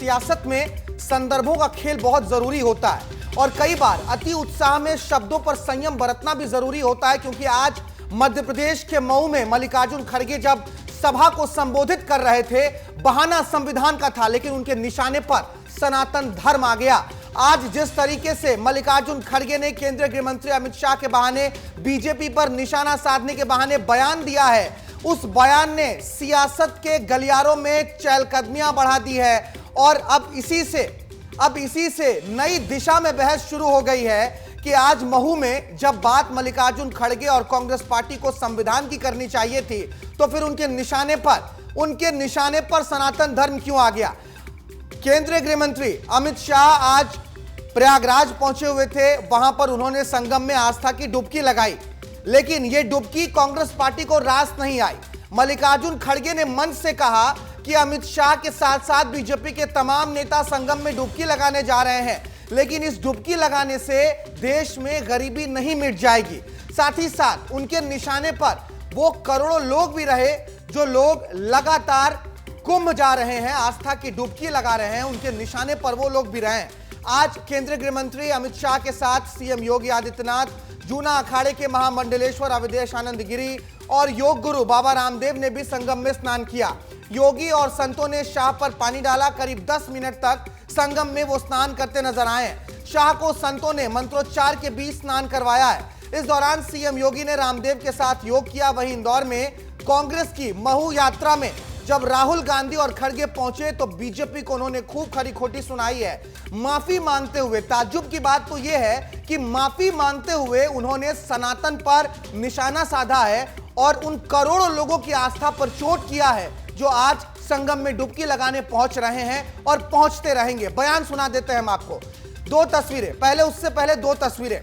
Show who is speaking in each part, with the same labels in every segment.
Speaker 1: सियासत में संदर्भों का खेल बहुत जरूरी होता है और कई बार अति उत्साह में शब्दों पर संयम बरतना भी जरूरी होता है, क्योंकि आज मध्य प्रदेश के मऊ में मल्लिकार्जुन खड़गे जब सभा को संबोधित कर रहे थे, बहाना संविधान का था, लेकिन उनके निशाने पर सनातन धर्म आ गया। आज जिस तरीके से मल्लिकार्जुन खड़गे ने केंद्रीय गृह मंत्री अमित शाह के बहाने बीजेपी पर निशाना साधने के बहाने बयान दिया है, उस बयान ने सियासत के गलियारों में चहलकदमियां बढ़ा दी है और अब इसी से नई दिशा में बहस शुरू हो गई है कि आज महू में जब बात मल्लिकार्जुन खड़गे और कांग्रेस पार्टी को संविधान की करनी चाहिए थी, तो फिर उनके निशाने पर सनातन धर्म क्यों आ गया। केंद्रीय गृह मंत्री अमित शाह आज प्रयागराज पहुंचे हुए थे, वहां पर उन्होंने संगम में आस्था की डुबकी लगाई, लेकिन यह डुबकी कांग्रेस पार्टी को रास नहीं आई। मल्लिकार्जुन खड़गे ने मंच से कहा कि अमित शाह के साथ साथ बीजेपी के तमाम नेता संगम में डुबकी लगाने जा रहे हैं, लेकिन इस डुबकी लगाने से देश में गरीबी नहीं मिट जाएगी। साथ ही साथ उनके निशाने पर वो करोड़ों लोग भी रहे जो लोग लगातार कुंभ जा रहे हैं, आस्था की डुबकी लगा रहे हैं, उनके निशाने पर वो लोग भी रहे हैं। आज केंद्रीय गृह मंत्री अमित शाह के साथ सीएम योगी आदित्यनाथ, जूना अखाड़े के महामंडलेश्वर अवधेश आनंद गिरी और योग गुरु बाबा रामदेव ने भी संगम में स्नान किया। योगी और संतों ने शाह पर पानी डाला, करीब 10 मिनट तक संगम में वो स्नान करते नजर आए। शाह को संतों ने मंत्रोच्चार के बीच स्नान करवाया है। इस दौरान सीएम योगी ने रामदेव के साथ योग किया। वहीं इंदौर में कांग्रेस की महू यात्रा में जब राहुल गांधी और खड़गे पहुंचे तो बीजेपी को उन्होंने खूब खरी खोटी सुनाई है, माफी मांगते हुए। ताज्जुब की बात तो यह है कि माफी मांगते हुए उन्होंने सनातन पर निशाना साधा है और उन करोड़ों लोगों की आस्था पर चोट किया है जो आज संगम में डुबकी लगाने पहुंच रहे हैं और पहुंचते रहेंगे। बयान सुना देते हैं हम आपको, दो तस्वीरें, उससे पहले दो तस्वीरें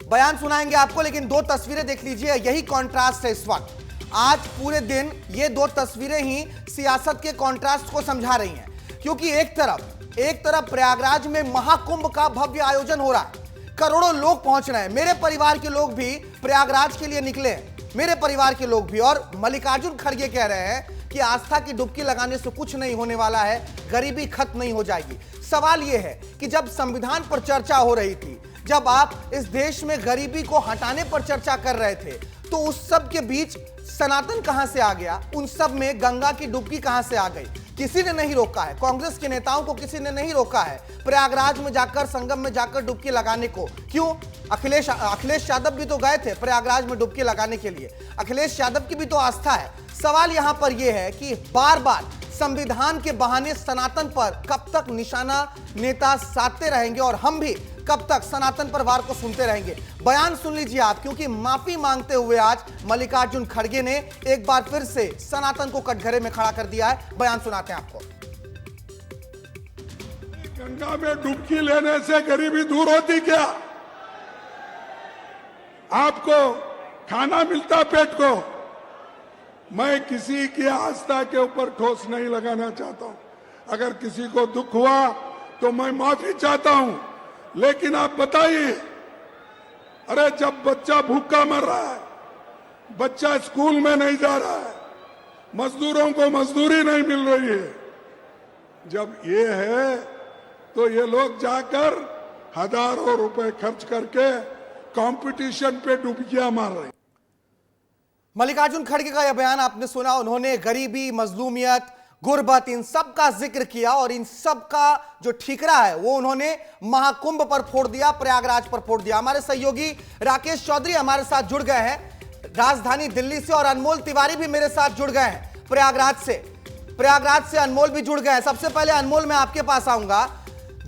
Speaker 1: बयान सुनाएंगे आपको, लेकिन दो तस्वीरें देख लीजिए। यही कॉन्ट्रास्ट है इस वक्त। आज पूरे दिन ये दो तस्वीरें ही सियासत के कॉन्ट्रास्ट को समझा रही हैं, क्योंकि एक तरफ प्रयागराज में महाकुंभ का भव्य आयोजन हो रहा है, करोड़ों लोग पहुंच रहे हैं। मेरे परिवार के लोग भी प्रयागराज के लिए निकले हैं, मेरे परिवार के लोग भी। और मल्लिकार्जुन खड़गे कह रहे हैं कि आस्था की डुबकी लगाने से कुछ नहीं होने वाला है, गरीबी खत्म नहीं हो जाएगी। सवाल यह है कि जब संविधान पर चर्चा हो रही थी, जब आप इस देश में गरीबी को हटाने पर चर्चा कर रहे थे, तो उस सब के बीच सनातन कहां से आ गया? उन सब में गंगा की डुबकी कहां से आ गई? किसी ने नहीं रोका है, कांग्रेस के नेताओं को किसी ने नहीं रोका है प्रयागराज में जाकर, संगम में जाकर डुबकी लगाने को। क्यों? अखिलेश यादव भी तो गए थे प्रयागराज में डुबकी लगाने के लिए, अखिलेश यादव की भी तो आस्था है। सवाल यहां पर यह है कि बार बार संविधान के बहाने सनातन पर कब तक निशाना नेता साधते रहेंगे और हम भी कब तक सनातन पर वार को सुनते रहेंगे? बयान सुन लीजिए आप, क्योंकि माफी मांगते हुए आज मल्लिकार्जुन खड़गे ने एक बार फिर से सनातन को कटघरे में खड़ा कर दिया है। बयान सुनाते हैं आपको।
Speaker 2: गंगा में डुबकी लेने से गरीबी दूर होती क्या? आपको खाना मिलता पेट को? मैं किसी की आस्था के ऊपर ठोस नहीं लगाना चाहता हूं। अगर किसी को दुख हुआ तो मैं माफी चाहता हूं, लेकिन आप बताइए, अरे जब बच्चा भूखा मर रहा है, बच्चा स्कूल में नहीं जा रहा है, मजदूरों को मजदूरी नहीं मिल रही है, जब ये है तो ये लोग जाकर हजारों रुपए खर्च करके कंपटीशन पे डुबकियां मार रहे हैं।
Speaker 1: मल्लिकार्जुन खड़गे का यह बयान आपने सुना। उन्होंने गरीबी, मजलूमियत, गुर्बत, इन सब का जिक्र किया और इन सब का जो ठीकरा है वो उन्होंने महाकुंभ पर फोड़ दिया, प्रयागराज पर फोड़ दिया। हमारे सहयोगी राकेश चौधरी हमारे साथ जुड़ गए हैं राजधानी दिल्ली से और अनमोल तिवारी भी मेरे साथ जुड़ गए हैं प्रयागराज से अनमोल भी जुड़ गए हैं। सबसे पहले अनमोल मैं आपके पास आऊंगा।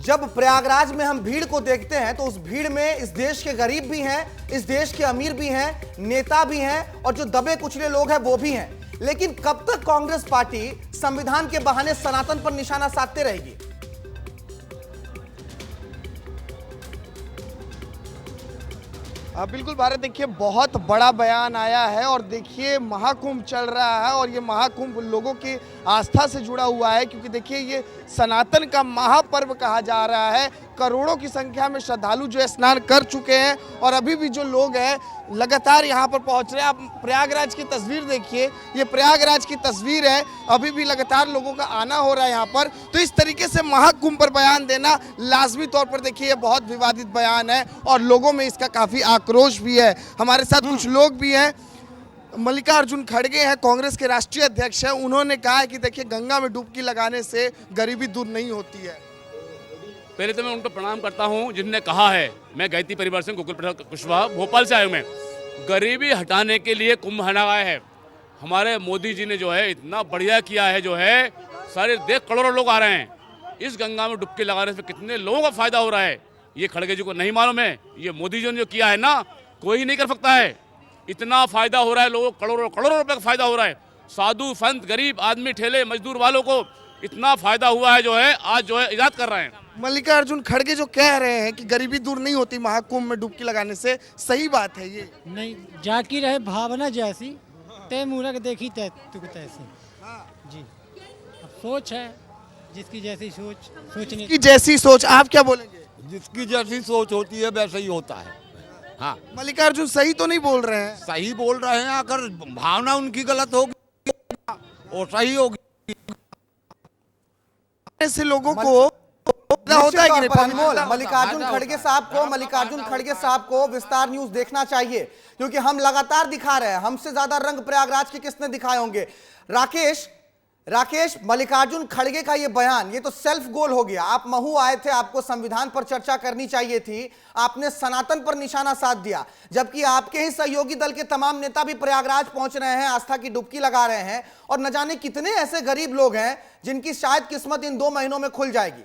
Speaker 1: जब प्रयागराज में हम भीड़ को देखते हैं तो उस भीड़ में इस देश के गरीब भी हैं, इस देश के अमीर भी हैं, नेता भी हैं और जो दबे कुचले लोग हैं वो भी हैं, लेकिन कब तक कांग्रेस पार्टी संविधान के बहाने सनातन पर निशाना साधते रहेगी?
Speaker 3: बिल्कुल भारत, देखिए बहुत बड़ा बयान आया है और देखिए महाकुंभ चल रहा है और ये महाकुंभ लोगों की आस्था से जुड़ा हुआ है, क्योंकि देखिए ये सनातन का महापर्व कहा जा रहा है। करोड़ों की संख्या में श्रद्धालु जो स्नान कर चुके हैं और अभी भी जो लोग हैं लगातार यहाँ पर पहुँच रहे हैं। आप प्रयागराज की तस्वीर देखिए, ये प्रयागराज की तस्वीर है, अभी भी लगातार लोगों का आना हो रहा है यहाँ पर। तो इस तरीके से महाकुंभ पर बयान देना लाजमी तौर पर देखिए ये बहुत विवादित बयान है और लोगों में इसका काफ़ी आक्रोश भी है। हमारे साथ कुछ लोग भी हैं। मल्लिकार्जुन खड़गे हैं, कांग्रेस के राष्ट्रीय अध्यक्ष हैं। उन्होंने कहा है कि देखिए गंगा में डुबकी लगाने से गरीबी दूर नहीं होती है।
Speaker 4: पहले तो मैं उनको प्रणाम करता हूं जिनने कहा है। मैं गायत्री परिवार से गोकुल प्रसाद कुशवाहा भोपाल से आया हूं। मैं गरीबी हटाने के लिए कुंभ हटाया है। हमारे मोदी जी ने जो है इतना बढ़िया किया है, जो है सारे देश करोड़ों लोग आ रहे हैं। इस गंगा में डुबकी लगाने से कितने लोगों का फायदा हो रहा है ये खड़गे जी को नहीं मालूम है। ये मोदी जी ने जो किया है ना, कोई नहीं कर सकता है। इतना फायदा हो रहा है, लोगों करोड़ों करोड़ों रुपए का फायदा हो रहा है। साधु संत गरीब आदमी ठेले मजदूर वालों को इतना फायदा हुआ है, जो है आज जो है इजाद कर रहे हैं।
Speaker 3: मल्लिकार्जुन खड़गे जो कह रहे हैं कि गरीबी दूर नहीं होती महाकुंभ में डुबकी लगाने से, सही बात है ये?
Speaker 5: नहीं, जाकी रहे भावना जैसी तय मूरख देखी तुक तैसी। जी, अब सोच है जिसकी जैसी सोच सोचने
Speaker 3: की जैसी सोच। आप क्या बोलेंगे?
Speaker 6: जिसकी जैसी सोच होती है वैसा ही होता है। हाँ,
Speaker 3: मल्लिकार्जुन सही तो नहीं बोल रहे हैं?
Speaker 6: सही बोल रहे हैं। अगर भावना उनकी गलत होगी और सही होगी
Speaker 3: ऐसे लोगों को
Speaker 1: होता है कि नहीं? अनमोल, मल्लिकार्जुन खड़गे साहब को विस्तार न्यूज देखना चाहिए, क्योंकि हम लगातार दिखा रहे हैं। हमसे ज्यादा रंग प्रयागराज के किसने दिखाए होंगे? राकेश, मल्लिकार्जुन खड़गे का ये बयान, ये तो सेल्फ गोल हो गया। आप महू आए थे, आपको संविधान पर चर्चा करनी चाहिए थी, आपने सनातन पर निशाना साध दिया, जबकि आपके ही सहयोगी दल के तमाम नेता भी प्रयागराज पहुंच रहे हैं, आस्था की डुबकी लगा रहे हैं, और न जाने कितने ऐसे गरीब लोग हैं जिनकी शायद किस्मत इन 2 महीनों में खुल जाएगी।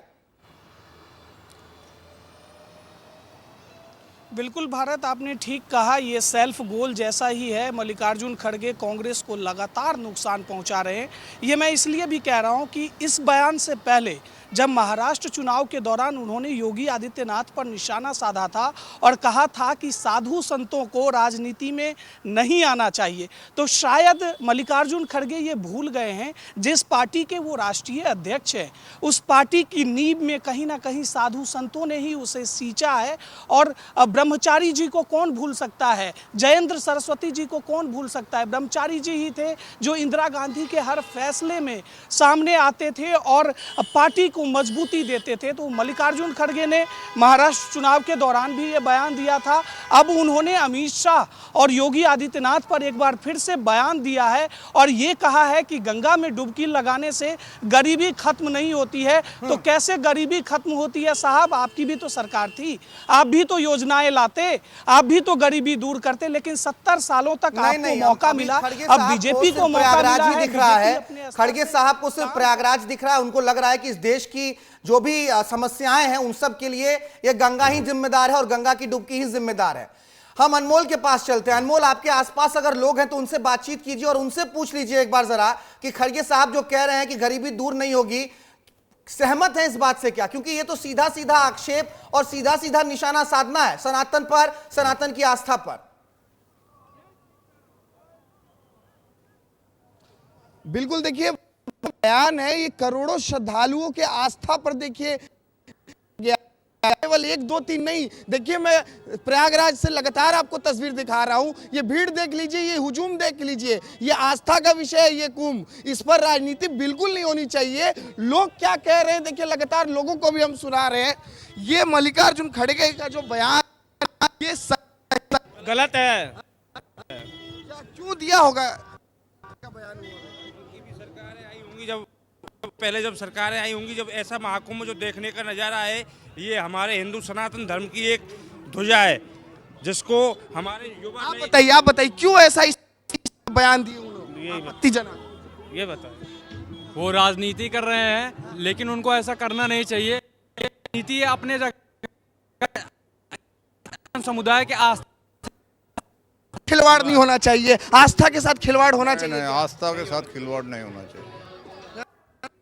Speaker 7: बिल्कुल भारत, आपने ठीक कहा, ये सेल्फ गोल जैसा ही है। मल्लिकार्जुन खड़गे कांग्रेस को लगातार नुकसान पहुंचा रहे हैं। ये मैं इसलिए भी कह रहा हूं कि इस बयान से पहले जब महाराष्ट्र चुनाव के दौरान उन्होंने योगी आदित्यनाथ पर निशाना साधा था और कहा था कि साधु संतों को राजनीति में नहीं आना चाहिए, तो शायद मल्लिकार्जुन खड़गे ये भूल गए हैं जिस पार्टी के वो राष्ट्रीय अध्यक्ष हैं, उस पार्टी की नींव में कहीं ना कहीं साधु संतों ने ही उसे सींचा है। और ब्रह्मचारी जी को कौन भूल सकता है, जयेंद्र सरस्वती जी को कौन भूल सकता है? ब्रह्मचारी जी ही थे जो इंदिरा गांधी के हर फैसले में सामने आते थे और पार्टी को मजबूती देते थे। तो मल्लिकार्जुन खड़गे ने महाराष्ट्र चुनाव के दौरान भी ये बयान दिया था। अब उन्होंने अमित शाह और योगी आदित्यनाथ पर एक बार फिर से बयान दिया है और ये कहा है कि गंगा में डुबकी लगाने से गरीबी खत्म नहीं होती है। तो कैसे गरीबी खत्म होती है साहब? आपकी भी तो सरकार थी, आप भी तो योजनाएं लाते, आप भी तो गरीबी दूर करते, लेकिन 70 सालों तक आपको मौका मिला। अब बीजेपी को मौका मिला है,
Speaker 1: दिख रहा है खड़गे साहब को सिर्फ प्रयागराज दिख रहा है। उनको लग रहा है कि इस देश की जो भी समस्याएं हैं उन सब के लिए ये गंगा ही जिम्मेदार है और गंगा की डुबकी ही जिम्मेदार है। हम अनमोल के पास चलते हैं। अनमोल, आपके आसपास अगर लोग हैं तो उनसे बातचीत कीजिए और उनसे पूछ लीजिए एक बार जरा कि खड़गे साहब जो कह रहे हैं कि गरीबी दूर नहीं होगी, सहमत है इस बात से क्या? क्योंकि ये तो सीधा सीधा आक्षेप और सीधा सीधा निशाना साधना है सनातन पर, सनातन की आस्था पर।
Speaker 3: बिल्कुल, देखिए बयान है, ये करोड़ों श्रद्धालुओं के आस्था पर देखिए केवल 1 2 3 नहीं। देखिए मैं प्रयागराज से लगातार आपको तस्वीर दिखा रहा हूं, ये भीड़ देख लीजिए, ये हुजूम देख लीजिए, ये आस्था का विषय है ये कुंभ, इस पर राजनीति बिल्कुल नहीं होनी चाहिए। लोग क्या कह रहे हैं देखिए, लगातार लोगों को भी हम सुना रहे हैं। ये मल्लिकार्जुन खड़गे का जो बयान ये
Speaker 8: गलत है।
Speaker 3: क्यों दिया होगा?
Speaker 8: सरकारें आई होंगी जब सरकारें आई होंगी, जब ऐसा महाकुंभ जो देखने का नज़ारा है, ये हमारे हिंदू सनातन धर्म की एक ध्वजा है जिसको हमारे युवा
Speaker 3: आप बताइए क्यों ऐसा बयान दिए उन्होंने?
Speaker 8: ये बताइए।
Speaker 9: वो राजनीति कर रहे हैं, लेकिन उनको ऐसा करना नहीं चाहिए। नीति अपने समुदाय के आस्था
Speaker 3: खिलवाड़ नहीं होना चाहिए, आस्था के साथ खिलवाड़ होना चाहिए।
Speaker 10: नहीं, आस्था के साथ खिलवाड़ नहीं होना चाहिए।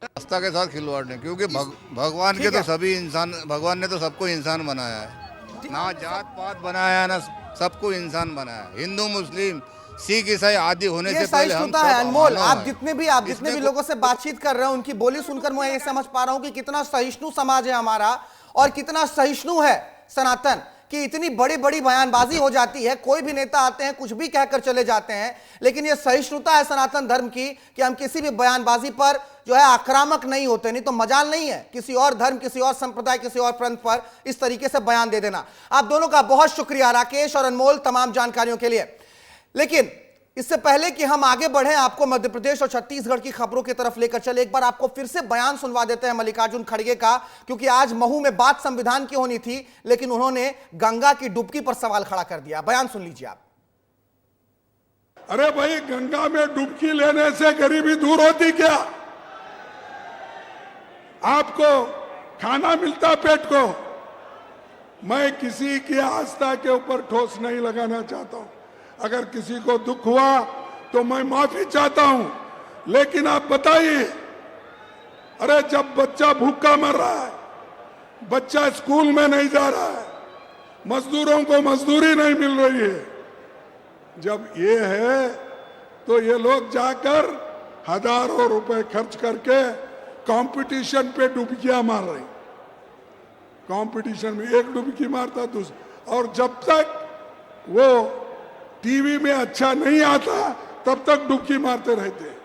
Speaker 10: आस्था के साथ खिलवाड़ नहीं, क्योंकि भगवान के तो सभी इंसान, भगवान ने तो सबको इंसान बनाया है, ना जात पात बनाया, ना सबको इंसान बनाया है। हिंदू मुस्लिम सिख ईसाई आदि होने
Speaker 1: ये
Speaker 10: से पहले हम
Speaker 1: सहिष्णुता है
Speaker 10: सब
Speaker 1: अनमोल।
Speaker 10: मानव
Speaker 1: आप
Speaker 10: हैं।
Speaker 1: जितने भी
Speaker 10: इसमें
Speaker 1: लोगों से बातचीत कर रहे हो उनकी बोली सुनकर मैं ये समझ पा रहा हूं कि कितना सहिष्णु समाज है हमारा और कितना सहिष्णु है सनातन, कि इतनी बड़ी बड़ी बयानबाजी हो जाती है, कोई भी नेता आते हैं कुछ भी कहकर चले जाते हैं, लेकिन ये सहिष्णुता है सनातन धर्म की कि हम किसी भी बयानबाजी पर जो है आक्रामक नहीं होते। नहीं तो मजाल नहीं है किसी और धर्म, किसी और संप्रदाय, किसी और पंथ पर इस तरीके से बयान दे देना। आप दोनों का बहुत शुक्रिया राकेश और अनमोल तमाम जानकारियों के लिए। लेकिन इससे पहले कि हम आगे बढ़ें, आपको मध्य प्रदेश और छत्तीसगढ़ की खबरों की तरफ लेकर चले, एक बार आपको फिर से बयान सुनवा देते हैं मल्लिकार्जुन खड़गे का, क्योंकि आज महू में बात संविधान की होनी थी लेकिन उन्होंने गंगा की डुबकी पर सवाल खड़ा कर दिया। बयान सुन लीजिए आप।
Speaker 2: अरे भाई, गंगा में डुबकी लेने से गरीबी दूर होती क्या? आपको खाना मिलता पेट को। मैं किसी की आस्था के ऊपर ठोस नहीं लगाना चाहता हूं। अगर किसी को दुख हुआ तो मैं माफी चाहता हूं, लेकिन आप बताइए, अरे जब बच्चा भूखा मर रहा है, बच्चा स्कूल में नहीं जा रहा है, मजदूरों को मजदूरी नहीं मिल रही है, जब ये है तो ये लोग जाकर हजारों रुपए खर्च करके कंपटीशन पे डुबकियां मार रहे। कंपटीशन में एक डुबकी मारता दूसरा, और जब तक वो टीवी में अच्छा नहीं आता तब तक डुबकी मारते रहते हैं।